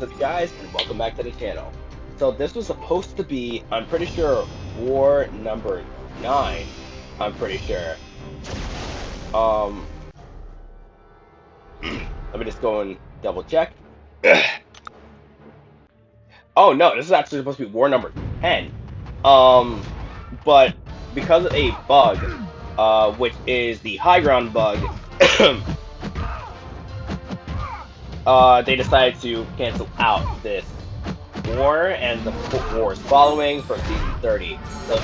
What's up, guys, and welcome back to the channel. So this was supposed to be, I'm pretty sure, war number 9. I'm pretty sure. Um, let me just go and double check. Oh no, this is actually supposed to be war number 10. But because of a bug, which is the high ground bug, they decided to cancel out this war and the wars following from season 30. So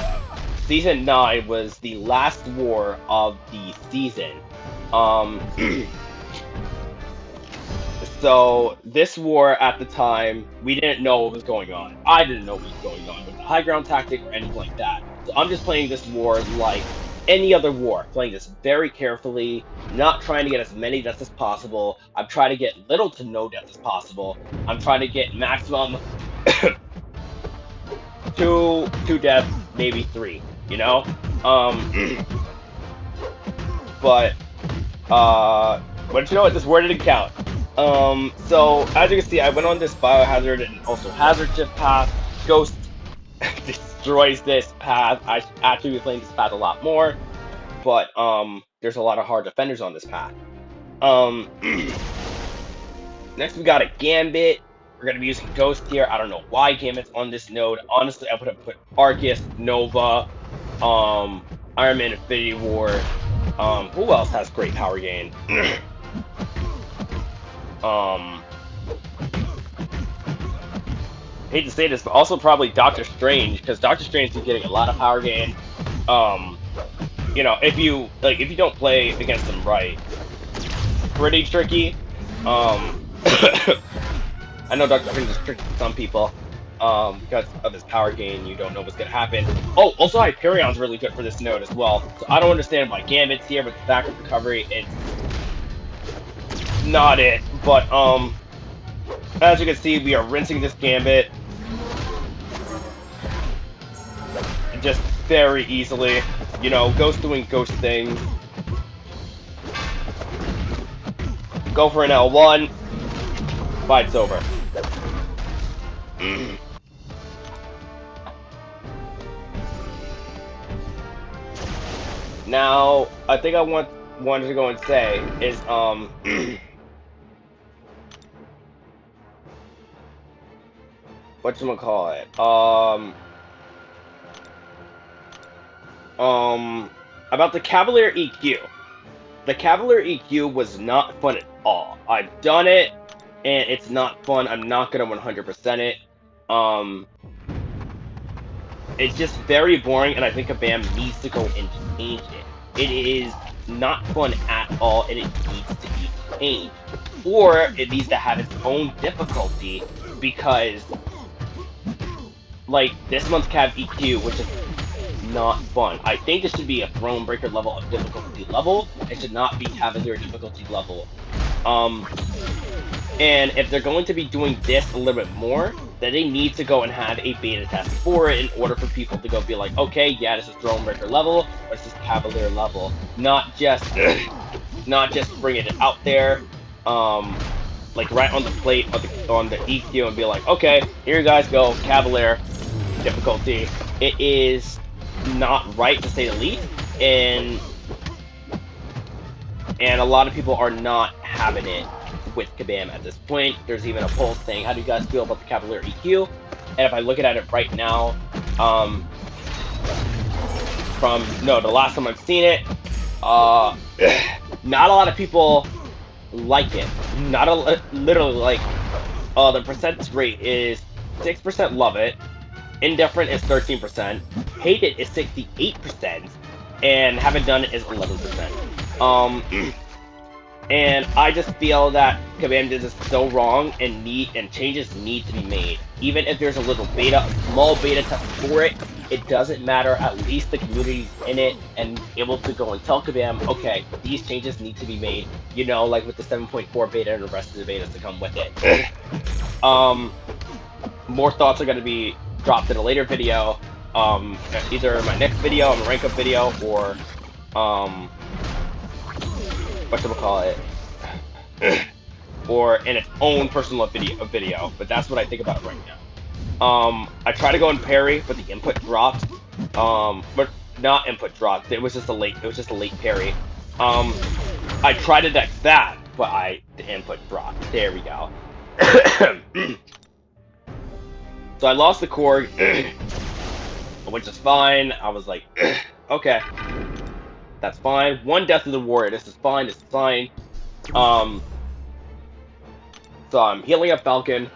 season 9 was the last war of the season. So this war at the time, we didn't know what was going on. I didn't know what was going on with the high ground tactic or anything like that. So I'm just playing this war like any other war, playing this very carefully, not trying to get as many deaths as possible. I'm trying to get little to no deaths as possible. I'm trying to get maximum two deaths, maybe 3, you know? But you know what, this war didn't count. So as you can see, I went on this biohazard and also hazard shift path. Ghost destroys this path. I should actually be playing this path a lot more, but there's a lot of hard defenders on this path. Next we got a Gambit. We're gonna be using Ghost here. I don't know why Gambit's on this node. Honestly, I would have put Arceus, Nova, Iron Man Infinity War. Who else has great power gain? Hate to say this, but also probably Doctor Strange, because Doctor Strange is getting a lot of power gain. You know, if you don't play against him right, pretty tricky. I know Doctor Strange is tricky to some people, because of his power gain. You don't know what's gonna happen. Oh, also Hyperion's really good for this node as well. So I don't understand why Gambit's here, but the backup recovery, it's not it. But as you can see, we are rinsing this Gambit just very easily. You know, Ghost doing Ghost things. Go for an L1. Fight's over. Now, I think I wanted to go and say is whatchamacallit? About the Cavalier EQ. The Cavalier EQ was not fun at all. I've done it, and it's not fun. I'm not gonna 100% it. It's just very boring, and I think Kabam needs to go and change it. It is not fun at all, and it needs to be changed. Or it needs to have its own difficulty, because, like, this month's Cav EQ, which is not fun. I think this should be a Throne Breaker level of difficulty level. It should not be Cavalier difficulty level. And if they're going to be doing this a little bit more, then they need to go and have a beta test for it in order for people to go be like, okay, yeah, this is Throne Breaker level, or this is Cavalier level. Not just bringing it out there, like right on the plate on the EQ and be like, okay, here you guys go, Cavalier difficulty. It is not right, to say the least, and a lot of people are not having it with Kabam at this point. There's even a poll saying, how do you guys feel about the Cavalier EQ? And if I look at it right now, the last time I've seen it, not a lot of people like it. Literally, like, the percentage rate is 6% love it, indifferent is 13%, hate it is 68%, and haven't done it is 11%. And I just feel that Kabam did this so wrong, and changes need to be made. Even if there's a little beta, a small beta test for it, it doesn't matter. At least the community's in it and able to go and tell Kabam, okay, these changes need to be made. You know, like with the 7.4 beta and the rest of the betas to come with it. More thoughts are going to be dropped in a later video, either my next video, my rank up video, or whatchamacallit, or in its own personal video. But that's what I think about it right now. I tried to go in parry, but the input dropped. But not input dropped. It was just a late. It was just a late parry. I tried to dex that, but the input dropped. There we go. So I lost the Korg, which is fine. I was like, okay, that's fine. One death of the warrior. This is fine. This is fine. So I'm healing up Falcon.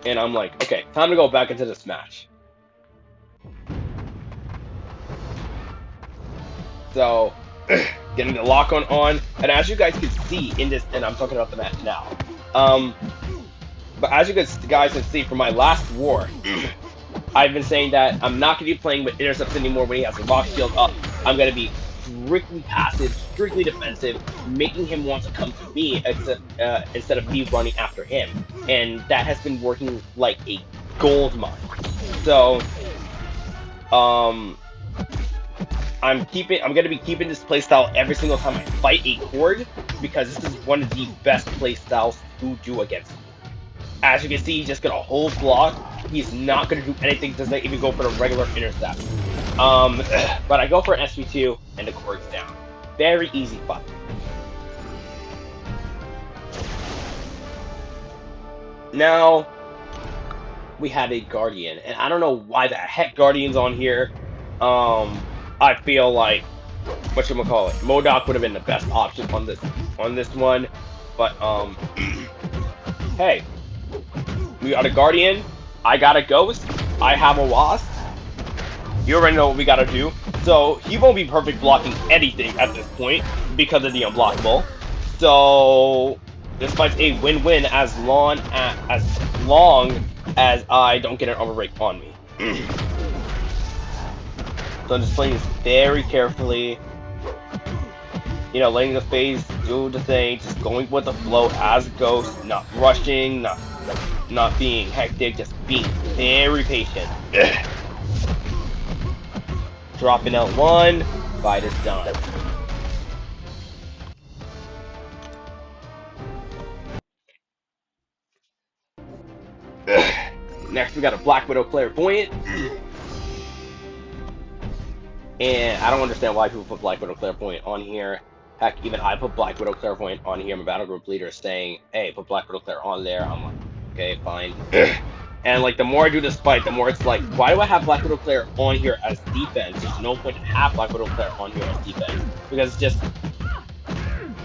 And I'm like, okay, time to go back into this match. So, getting the lock on, and as you guys can see in this, and I'm talking about the match now. But as you guys can see from my last war, I've been saying that I'm not going to be playing with intercepts anymore when he has the rock shield up. I'm going to be strictly passive, strictly defensive, making him want to come to me instead of me running after him. And that has been working like a gold mine. So, I'm going to be keeping this playstyle every single time I fight a Korg, because this is one of the best playstyles to do against him. As you can see, he's just going to hold block. He's not going to do anything, doesn't even go for the regular intercept. But I go for an SP2, and the Korg's down. Very easy fight. Now, we have a Guardian, and I don't know why the heck Guardian's on here. I feel like, whatchamacallit, MODOK would have been the best option on this one. But, hey. We got a Guardian, I got a Ghost, I have a Wasp. You already know what we gotta do. So, he won't be perfect blocking anything at this point because of the unblockable. So, this fight's a win-win as long as I don't get an armor break on me. So I'm just playing this very carefully. You know, letting the phase do the thing, just going with the flow as Ghost, not rushing, not being hectic, just being very patient. Dropping L1, fight is done. Next we got a Black Widow Clairvoyant. And I don't understand why people put Black Widow Clairvoyant on here. Heck, even I put Black Widow Clairvoyant on here. My battle group leader is saying, hey, put Black Widow Claire on there. I'm like, okay, fine. And like, the more I do this fight, the more it's like, why do I have Black Widow Claire on here as defense? There's no point to have Black Widow Claire on here as defense. Because it's just,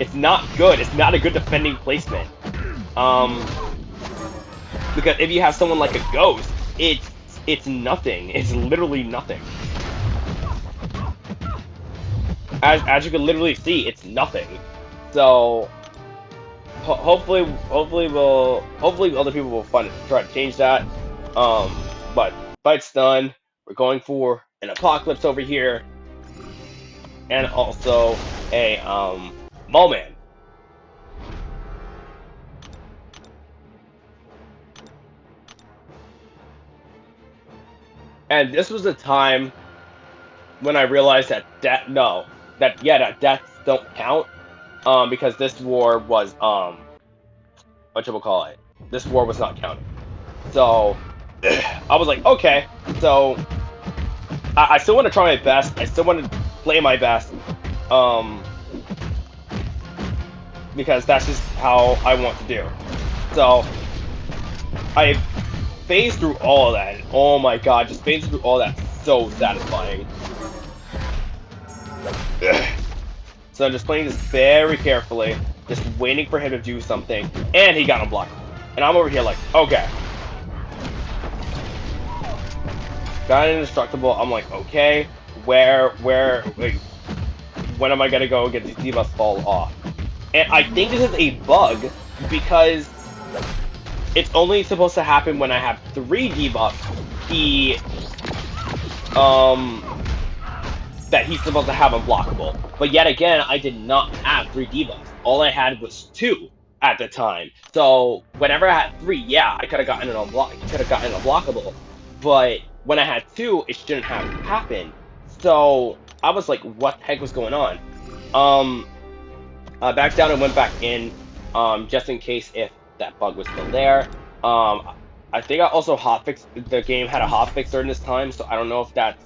it's not good. It's not a good defending placement. Because if you have someone like a Ghost, it's nothing. It's literally nothing. As you can literally see, it's nothing. So hopefully other people will try to change that. But fight's done. We're going for an Apocalypse over here, and also a Mole-Man. And this was the time when I realized that deaths don't count, because this war was whatchamacallit, this war was not counted. So I was like, okay, so I still want to try my best. I still want to play my best, because that's just how I want to do. So I phased through all of that, and oh my god, just phasing through all that, so satisfying. So I'm just playing this very carefully, just waiting for him to do something, and he got unblocked. And I'm over here like, okay. Got an indestructible, I'm like, okay, wait, when am I gonna go get these debuffs fall off? And I think this is a bug, because it's only supposed to happen when I have 3 debuffs. That he's supposed to have unblockable. But yet again, I did not have 3 debuffs. All I had was 2 at the time. So whenever I had 3, yeah, I could have gotten an unblockable. But when I had 2, it shouldn't have happened. So I was like, what the heck was going on? I backed down and went back in, just in case if that bug was still there. I think I also hotfixed, the game had a hotfix during this time, so I don't know if that's,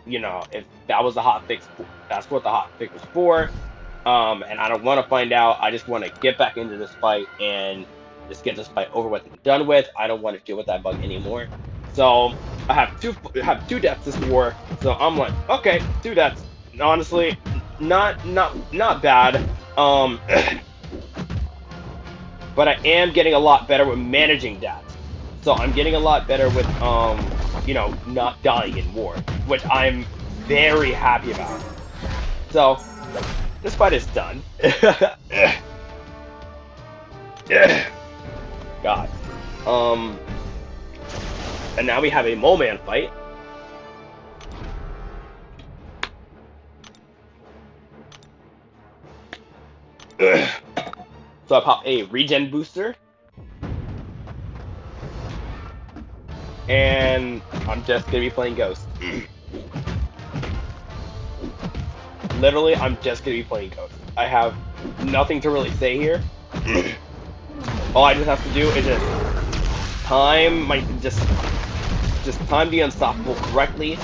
if that was the hotfix, that's what the hotfix was for. And I don't want to find out. I just want to get back into this fight and just get this fight over with and done with. I don't want to deal with that bug anymore. So I have two deaths this war. So I'm like, okay, two deaths. Honestly, not bad. But I am getting a lot better with managing deaths. So I'm getting a lot better with not dying in war, which I'm very happy about. So this fight is done. God. And now we have a mole man fight. So I pop a regen booster. And I'm just gonna be playing Ghost. Literally, I'm just gonna be playing Ghost. I have nothing to really say here. All I just have to do is just time time the unstoppable correctly.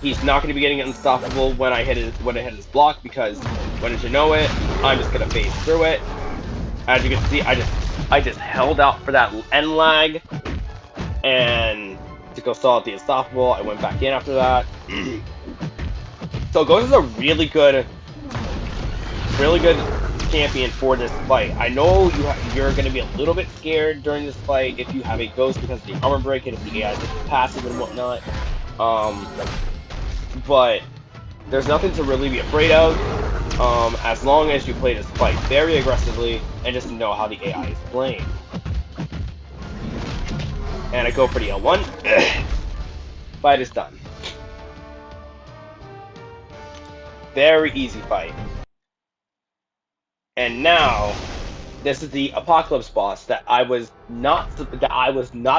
He's not gonna be getting unstoppable when I hit his block, because when you know it, I'm just gonna phase through it. As you can see, I just held out for that end lag, and to go stall at the unstoppable, I went back in after that. So Ghost is a really good champion for this fight. I know you're going to be a little bit scared during this fight if you have a Ghost because of the armor break and if the AI is passive and whatnot. But there's nothing to really be afraid of, as long as you play this fight very aggressively and just know how the AI is playing. And I go for the L1. Fight is done. Very easy fight. And now, this is the Apocalypse boss that I was not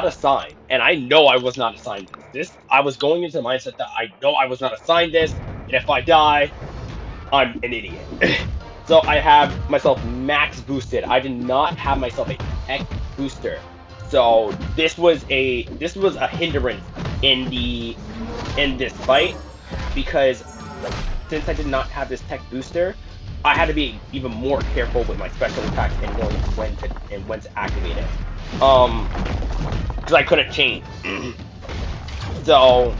assigned, and I know I was not assigned this. I was going into the mindset that I know I was not assigned this, and if I die, I'm an idiot. So I have myself max boosted. I did not have myself a tech booster. So this was a hindrance in this fight, because since I did not have this tech booster, I had to be even more careful with my special attacks and knowing when to activate it. Because I couldn't change. So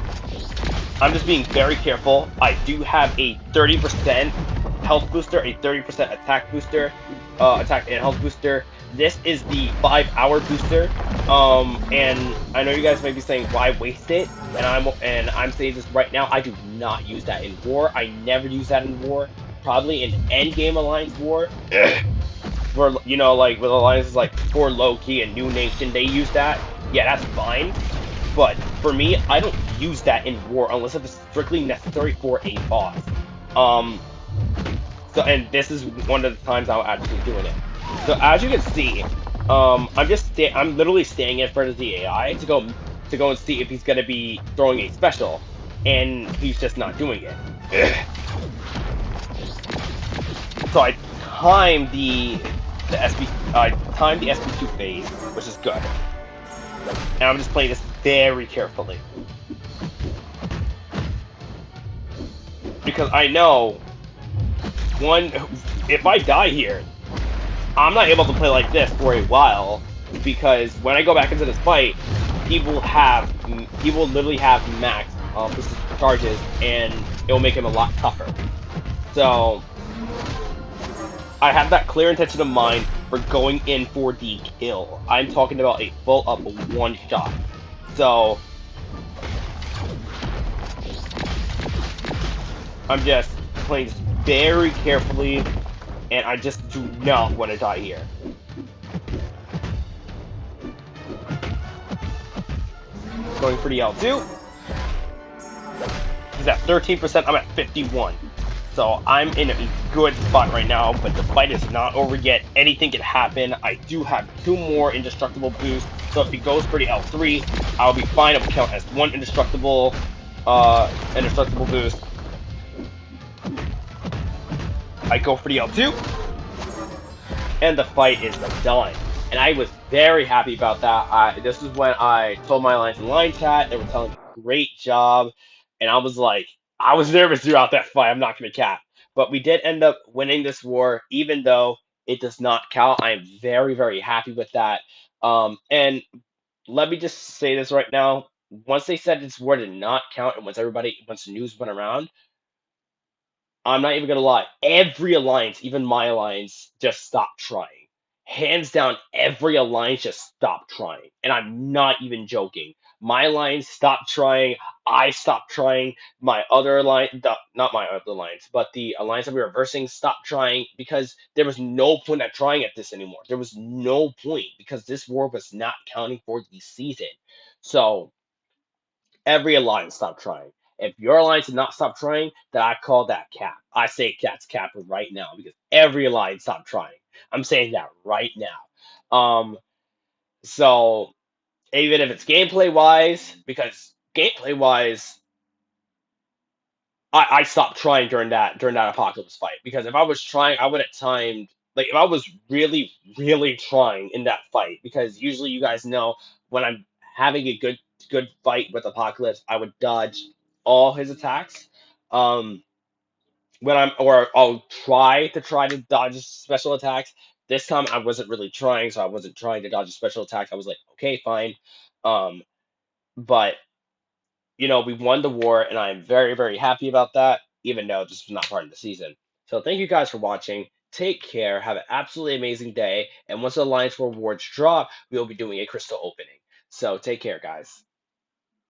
I'm just being very careful. I do have a 30% health booster, a 30% attack booster, attack and health booster. This is the 5-hour booster, and I know you guys might be saying, why waste it? And I'm saying this right now, I do not use that in war. I never use that in war. Probably in endgame alliance war, where like with alliances like for Loki and New Nation, they use that. Yeah, that's fine. But for me, I don't use that in war unless it's strictly necessary for a boss. So, and this is one of the times I'm actually doing it. So as you can see, I'm literally staying in front of the AI to go and see if he's gonna be throwing a special, and he's just not doing it. So I timed the SP2 phase, which is good. And I'm just playing this very carefully, because I know if I die here, I'm not able to play like this for a while, because when I go back into this fight, he will literally have max charges, and it will make him a lot tougher. So I have that clear intention of mind for going in for the kill. I'm talking about a full up one shot. So I'm just playing this very carefully, and I just do not want to die here. Going for the L2. He's at 13%, I'm at 51. So I'm in a good spot right now, but the fight is not over yet. Anything can happen. I do have 2 more indestructible boosts, so if he goes for the L3, I'll be fine. It will count as 1 indestructible boost. I go for the L2, and the fight is done. And I was very happy about that. This is when I told my lines in line chat. They were telling me great job, and I was like, I was nervous throughout that fight. I'm not gonna cap, but we did end up winning this war, even though it does not count. I am very very happy with that. And let me just say this right now. Once they said this war did not count, and once the news went around, I'm not even gonna lie. Every alliance, even my alliance, just stopped trying. Hands down, every alliance just stopped trying. And I'm not even joking. My alliance stopped trying. I stopped trying. My other alliance, not my other alliance, but the alliance that we were versing stopped trying because there was no point at trying at this anymore. There was no point because this war was not counting for the season. So every alliance stop trying. If your alliance did not stop trying, then I call that cap. I say that's cap right now because every alliance stopped trying. I'm saying that right now. So even if it's gameplay wise, because gameplay wise, I stopped trying during that apocalypse fight because if I was trying, I would have timed like if I was really really trying in that fight because usually you guys know when I'm having a good fight with apocalypse, I would dodge all his attacks. Um, when I'll try to dodge his special attacks. This time I wasn't really trying, so I wasn't trying to dodge his special attacks. I was like, okay, fine. Um, but we won the war, and I'm very, very happy about that, even though this was not part of the season. So thank you guys for watching. Take care. Have an absolutely amazing day. And once the Alliance rewards drop, we will be doing a crystal opening. So take care, guys.